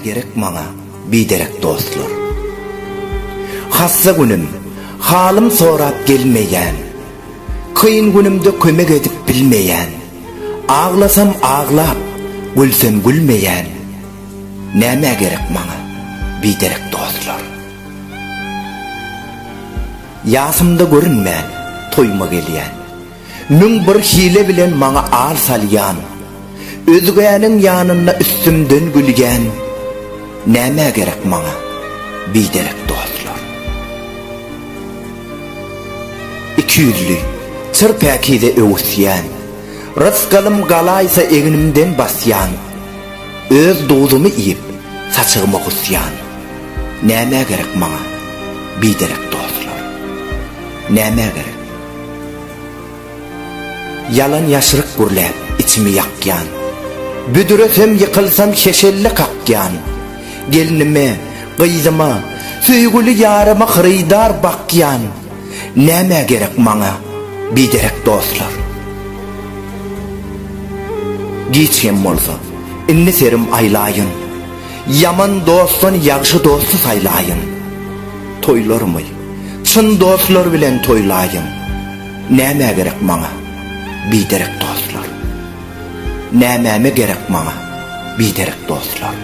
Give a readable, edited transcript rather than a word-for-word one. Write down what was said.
gerek maňa biderek dostlar. Hassa günüm, halym sorap gelmeýän, kıyın günümde kömek edip bilmeýän, ağlasam ağlap, gülsem gülmeýän, näme gerek maňa biderek dostlar. Ýasymda görünmän, toýma gelýän, müň bir hile bilen maňa al salýan, özgäniň ýanyna üstümden gülgän, näme gerek maňa biderek dostlar. İki yüzlü, çırpakide öwüsýän, rızgalym galaysa eginimden basýan, öz dozumy iyip saçygyma gusýan, näme gerek maňa biderek dostlar. Näme gerek? Yalan ýaşyryk gürläp içimi ýakýan, büdüresem ýykylsam şeşelli kakýan, gelinime, gyzyma, süýgüli ýaryma hyryjdar bakýan, näme gerek maňa biderek dostlar. Giçem bolsa, inni serim aylaýyn, yaman dostun ýagşy dosty saýlaýyn. Toýlarmy, çyn dostlar bilen toýlaýyn, näme gerek maňa biderek dostlar. Näme gerek maňa biderek dostlar.